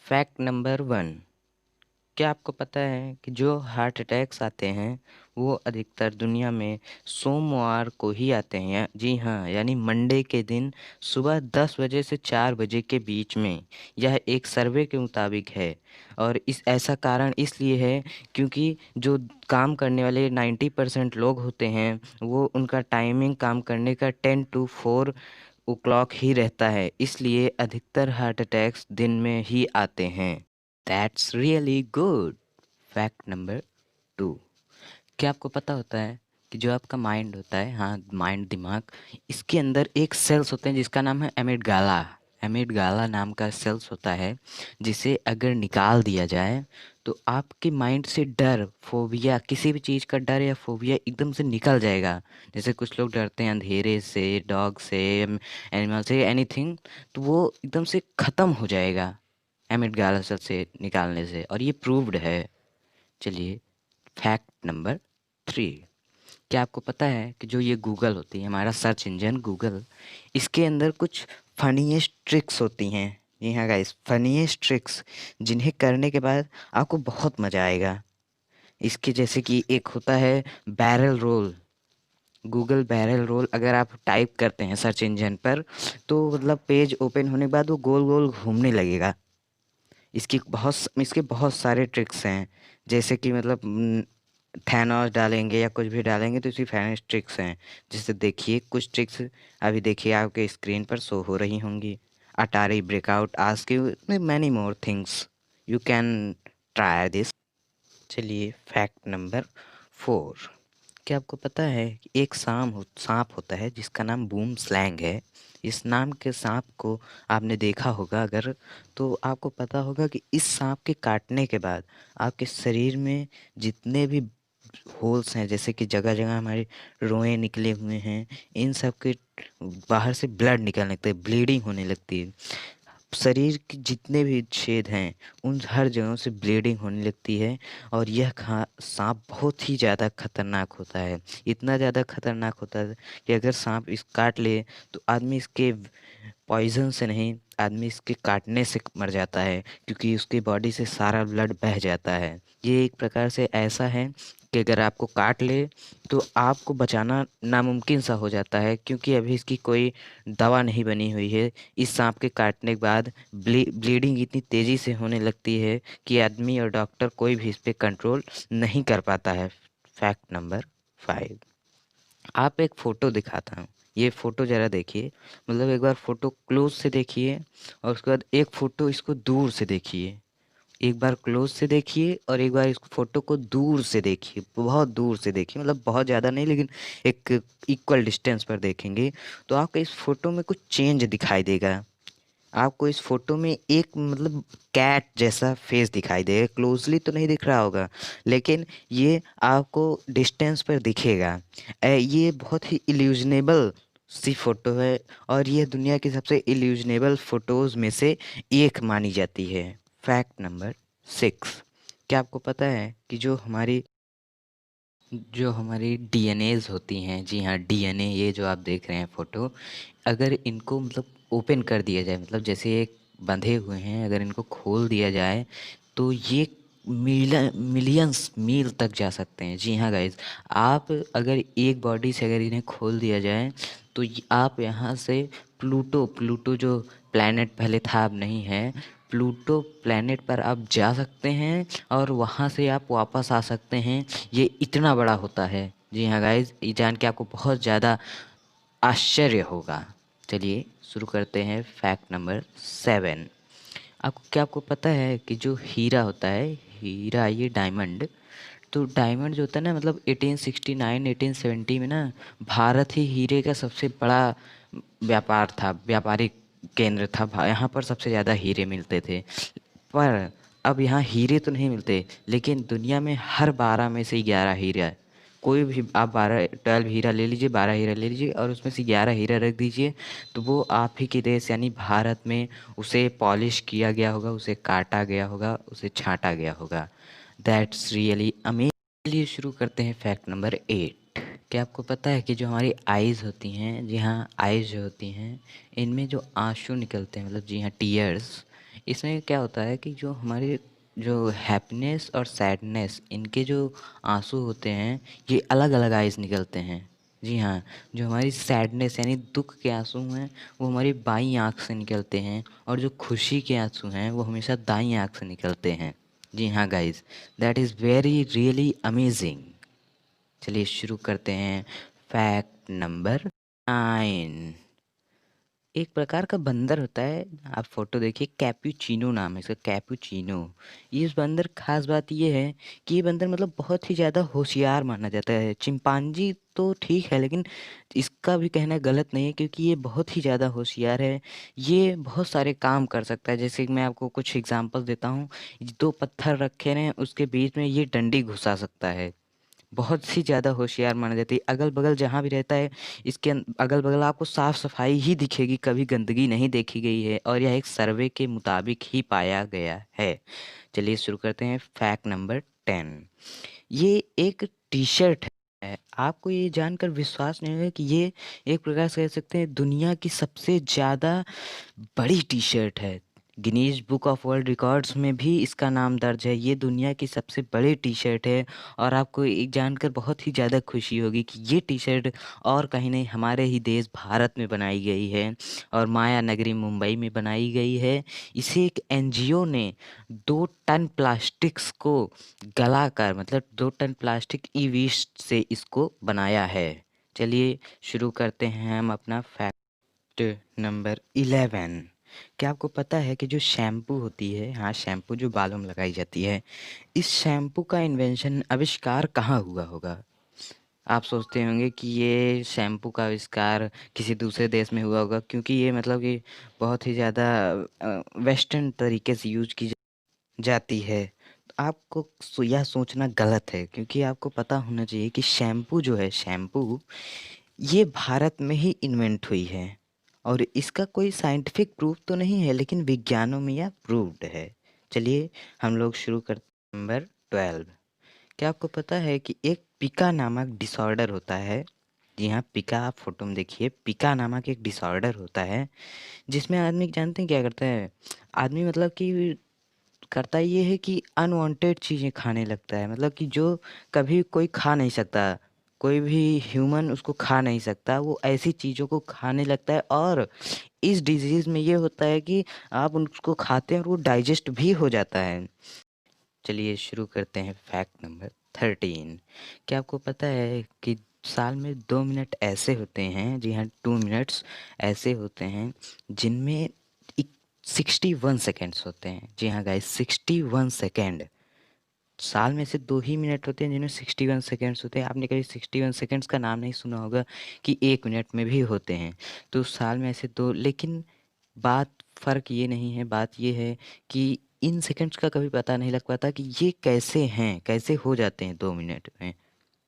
Fact number 1। क्या आपको पता है कि जो हार्ट अटैक्स आते हैं वो अधिकतर दुनिया में सोमवार को ही आते हैं? जी हाँ, यानी मंडे के दिन सुबह 10 बजे से 4 बजे के बीच में। यह एक सर्वे के मुताबिक है। और इस ऐसा कारण इसलिए है क्योंकि जो काम करने वाले 90% लोग होते हैं वो उनका टाइमिंग काम करने का 10 to 4 ओ क्लॉक ही रहता है, इसलिए अधिकतर हार्ट अटैक्स दिन में ही आते हैं। That's really good. Fact number 2। क्या आपको पता होता है कि जो आपका माइंड होता है, हाँ माइंड, दिमाग, इसके अंदर एक सेल्स होते हैं जिसका नाम है एमिगडाला। एमिगडाला नाम का सेल्स होता है जिसे अगर निकाल दिया जाए तो आपके माइंड से डर, फोबिया, किसी भी चीज़ का डर या फोबिया एकदम से निकल जाएगा। जैसे कुछ लोग डरते हैं अंधेरे से, डॉग से, एनिमल से, एनीथिंग, तो वो एकदम से ख़त्म हो जाएगा एमिगडाला सेल से निकालने से, और ये प्रूव्ड है। चलिए, फैक्ट नंबर 3। क्या आपको पता है कि जो ये गूगल होती है, हमारा सर्च इंजन गूगल, इसके अंदर कुछ फनीएस्ट ट्रिक्स होती हैं। जी हाँ गाइस, फनीएस्ट ट्रिक्स जिन्हें करने के बाद आपको बहुत मज़ा आएगा। इसके जैसे कि एक होता है barrel roll. Google barrel roll अगर आप टाइप करते हैं सर्च इंजन पर तो मतलब पेज ओपन होने के बाद वो गोल गोल घूमने लगेगा। इसके बहुत सारे ट्रिक्स हैं। जैसे कि मतलब थैनोस डालेंगे या कुछ भी डालेंगे तो इसकी फैनिश ट्रिक्स हैं। जैसे देखिए कुछ ट्रिक्स, अभी देखिए आपके स्क्रीन पर शो हो रही होंगी। Atari breakout, ask you many more things, you can try this. चलिए, फैक्ट नंबर 4। क्या आपको पता है कि एक सांप होता है जिसका नाम बूम स्लैंग है। इस नाम के सांप को आपने देखा होगा अगर, तो आपको पता होगा कि इस सांप के काटने के बाद आपके शरीर में जितने भी होल्स हैं, जैसे कि जगह जगह हमारे रोएं निकले हुए हैं, इन सब के बाहर से ब्लड निकलने लगता है, ब्लीडिंग होने लगती है। शरीर के जितने भी छेद हैं उन हर जगहों से ब्लीडिंग होने लगती है। और यह सांप बहुत ही ज़्यादा खतरनाक होता है। इतना ज़्यादा खतरनाक होता है कि अगर सांप इस काट ले तो आदमी इसके पॉइजन से नहीं, आदमी इसके काटने से मर जाता है, क्योंकि उसकी बॉडी से सारा ब्लड बह जाता है। ये एक प्रकार से ऐसा है कि अगर आपको काट ले तो आपको बचाना नामुमकिन सा हो जाता है, क्योंकि अभी इसकी कोई दवा नहीं बनी हुई है। इस सांप के काटने के बाद ब्लीडिंग इतनी तेज़ी से होने लगती है कि आदमी और डॉक्टर कोई भी इस पे कंट्रोल नहीं कर पाता है। Fact number 5। आप एक फ़ोटो दिखाता हूँ, ये फ़ोटो ज़रा देखिए। मतलब एक बार फ़ोटो क्लोज से देखिए और उसके बाद एक फ़ोटो इसको दूर से देखिए। एक बार क्लोज से देखिए और एक बार इस फ़ोटो को दूर से देखिए, बहुत दूर से देखिए, मतलब बहुत ज़्यादा नहीं लेकिन एक इक्वल डिस्टेंस पर देखेंगे तो आपको इस फ़ोटो में कुछ चेंज दिखाई देगा। आपको इस फ़ोटो में एक मतलब कैट जैसा फेस दिखाई देगा। क्लोज़ली तो नहीं दिख रहा होगा लेकिन ये आपको डिस्टेंस पर दिखेगा। ये बहुत ही इल्यूज़नेबल सी फ़ोटो है और ये दुनिया की सबसे इल्यूज़नेबल फ़ोटोज़ में से एक मानी जाती है। Fact number 6। क्या आपको पता है कि जो हमारी डीएनएज़ होती हैं, जी हाँ डीएनए, ये जो आप देख रहे हैं फ़ोटो, अगर इनको मतलब ओपन कर दिया जाए, मतलब जैसे ये बंधे हुए हैं, अगर इनको खोल दिया जाए तो ये मिलियंस मील तक जा सकते हैं। जी हाँ गाइस, आप अगर एक बॉडी से अगर इन्हें खोल दिया जाए तो आप यहाँ से प्लूटो प्लूटो जो प्लैनेट पहले था अब नहीं है, प्लूटो प्लैनेट पर आप जा सकते हैं और वहाँ से आप वापस आ सकते हैं। ये इतना बड़ा होता है। जी हाँ गाइस, ये जान के आपको बहुत ज़्यादा आश्चर्य होगा। चलिए शुरू करते हैं फैक्ट नंबर 7। आपको पता है कि जो हीरा होता है, हीरा ये डायमंड, तो डायमंड जो होता है ना, मतलब 1869 1870 में ना भारत ही हीरे का सबसे बड़ा व्यापारिक केंद्र था। यहाँ पर सबसे ज़्यादा हीरे मिलते थे। पर अब यहाँ हीरे तो नहीं मिलते, लेकिन दुनिया में हर 12 में से 11 हीरा, कोई भी आप 12 हीरा ले लीजिए, 12 हीरा ले लीजिए और उसमें से 11 हीरा रख दीजिए, तो वो आप ही के देश यानी भारत में उसे पॉलिश किया गया होगा, उसे काटा गया होगा, उसे छांटा गया होगा। That's really amazing. चलिए शुरू करते हैं फैक्ट नंबर 8। क्या आपको पता है कि जो हमारी आइज़ होती हैं, जी हाँ आइज़ जो होती हैं, इनमें जो आंसू निकलते हैं, मतलब जी हाँ टीयर्स, इसमें क्या होता है कि जो हमारे जो हैप्पीनेस और सैडनेस इनके जो आंसू होते हैं ये अलग अलग आइज़ निकलते हैं। जी हाँ, जो हमारी सैडनेस यानी दुख के आंसू हैं वो हमारी बाईं आँख से निकलते हैं और जो खुशी के आंसू हैं वो हमेशा दाईं आँख से निकलते हैं। जी हाँ guys, that is very really amazing. चलिए शुरू करते हैं। Fact number 9। एक प्रकार का बंदर होता है, आप फोटो देखिए, कैपुचिनो नाम है इसका, कैपुचिनो। ये इस बंदर खास बात ये है कि ये बंदर मतलब बहुत ही ज़्यादा होशियार माना जाता है। चिंपांजी तो ठीक है लेकिन इसका भी कहना गलत नहीं है क्योंकि ये बहुत ही ज़्यादा होशियार है। ये बहुत सारे काम कर सकता है, जैसे कि मैं आपको कुछ एग्जांपल देता हूँ। 2 पत्थर रखे रहें उसके बीच में ये डंडी घुसा सकता है। बहुत ही ज़्यादा होशियार माना जाता है। अगल-बगल जहाँ भी रहता है इसके अगल-बगल आपको साफ-सफाई ही दिखेगी, कभी गंदगी नहीं देखी गई है और यह एक सर्वे के मुताबिक ही पाया गया है। चलिए शुरू करते हैं फैक्ट नंबर 10। ये एक टी-शर्ट है। आपको ये जानकर विश्वास नहीं होगा कि ये एक प्रकार से कह सकते हैं दुनिया की सबसे ज़्यादा बड़ी टी-शर्ट है। Guinness book of world records में भी इसका नाम दर्ज है। ये दुनिया की सबसे बड़ी टी-शर्ट है और आपको ये जानकर बहुत ही ज़्यादा खुशी होगी कि ये टी-शर्ट और कहीं नहीं हमारे ही देश भारत में बनाई गई है और माया नगरी मुंबई में बनाई गई है। इसे एक एनजीओ ने 2 टन प्लास्टिक्स को गलाकर मतलब 2 टन प्लास्टिक ई-वेस्ट से इसको बनाया है। चलिए शुरू करते हैं हम अपना फैक्ट नंबर 11। क्या आपको पता है कि जो शैम्पू होती है, हाँ शैम्पू जो बालों में लगाई जाती है, इस शैम्पू का इन्वेंशन आविष्कार कहाँ हुआ होगा? आप सोचते होंगे कि ये शैम्पू का आविष्कार किसी दूसरे देश में हुआ होगा क्योंकि ये मतलब कि बहुत ही ज़्यादा वेस्टर्न तरीके से यूज की जाती है। तो आपको यह सोचना गलत है क्योंकि आपको पता होना चाहिए कि शैम्पू जो है, शैम्पू ये भारत में ही इन्वेंट हुई है और इसका कोई साइंटिफिक प्रूफ तो नहीं है लेकिन विज्ञानों में यह प्रूव्ड है। चलिए हम लोग शुरू करते हैं नंबर 12। क्या आपको पता है कि एक पिका नामक डिसऑर्डर होता है? जी हाँ, पिका आप फोटो में देखिए, पिका नामक एक डिसऑर्डर होता है जिसमें आदमी जानते हैं क्या करता है? आदमी मतलब कि करता ये है कि अनवांटेड चीज़ें खाने लगता है, मतलब कि जो कभी कोई खा नहीं सकता, कोई भी ह्यूमन उसको खा नहीं सकता, वो ऐसी चीज़ों को खाने लगता है और इस डिज़ीज़ में ये होता है कि आप उसको खाते हैं और वो डाइजेस्ट भी हो जाता है। चलिए शुरू करते हैं फैक्ट नंबर 13। क्या आपको पता है कि साल में 2 मिनट ऐसे होते हैं, जी हाँ 2 मिनट्स ऐसे होते हैं जिनमें 61 सेकेंड्स होते हैं। जी हाँ गाइस, 61 सेकेंड। साल में से 2 ही मिनट होते हैं जिनमें 61 सेकेंड्स होते हैं। आपने कभी 61 सेकेंड्स का नाम नहीं सुना होगा कि 1 मिनट में भी होते हैं। तो साल में ऐसे 2, लेकिन बात फ़र्क ये नहीं है, बात ये है कि इन सेकंड्स का कभी पता नहीं लग पाता कि ये कैसे हैं, कैसे हो जाते हैं 2 मिनट में।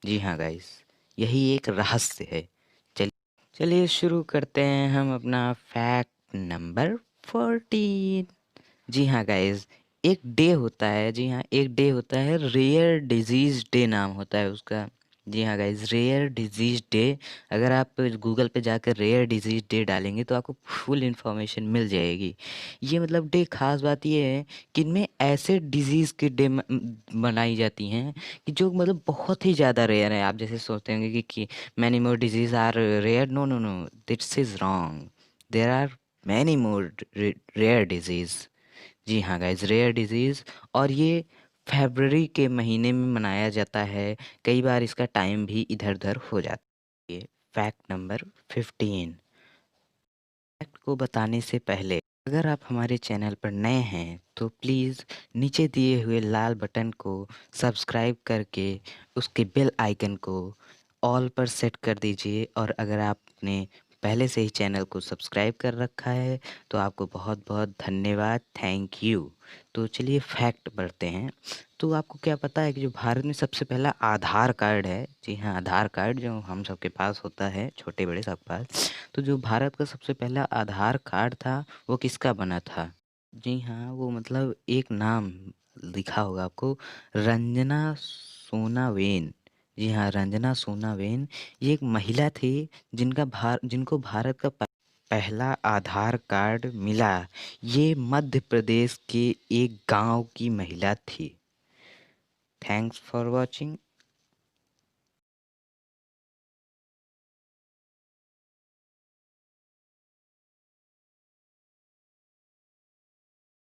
जी हाँ गाइस, यही एक रहस्य है। चलिए चलिए शुरू करते हैं हम अपना फैक्ट नंबर 14। जी हाँ गाइस, एक डे होता है, जी हाँ एक डे होता है, रेयर डिजीज़ डे नाम होता है उसका। जी हाँ गाइस, रेयर डिजीज़ डे। अगर आप गूगल पे जाकर रेयर डिजीज़ डे डालेंगे तो आपको फुल इन्फॉर्मेशन मिल जाएगी। ये मतलब डे खास बात ये है कि इनमें ऐसे डिजीज़ के डे मनाई जाती हैं कि जो मतलब बहुत ही ज़्यादा रेयर है। आप जैसे सोचते होंगे कि many more diseases are rare, no no no, this is wrong. There are many more rare diseases. जी हाँ गाइस, रेयर डिजीज़। और ये फ़रवरी के महीने में मनाया जाता है। कई बार इसका टाइम भी इधर-उधर हो जाता है। Fact number 15। फैक्ट को बताने से पहले अगर आप हमारे चैनल पर नए हैं तो प्लीज़ नीचे दिए हुए लाल बटन को सब्सक्राइब करके उसके बेल आइकन को ऑल पर सेट कर दीजिए और अगर आपने पहले से ही चैनल को सब्सक्राइब कर रखा है तो आपको बहुत-बहुत धन्यवाद, थैंक यू। तो चलिए फैक्ट बढ़ते हैं। तो आपको क्या पता है कि जो भारत में सबसे पहला आधार कार्ड है, जी हाँ आधार कार्ड जो हम सबके पास होता है, छोटे-बड़े सबके पास, तो जो भारत का सबसे पहला आधार कार्ड था वो किसका बना था? जी हाँ, वो मतलब एक नाम लिखा होगा आपको, रंजना सोनावेन। जी हाँ, रंजना सोनावेन। ये एक महिला थी जिनको भारत का पहला आधार कार्ड मिला, ये मध्य प्रदेश के एक गांव की महिला थी। Thanks for watching.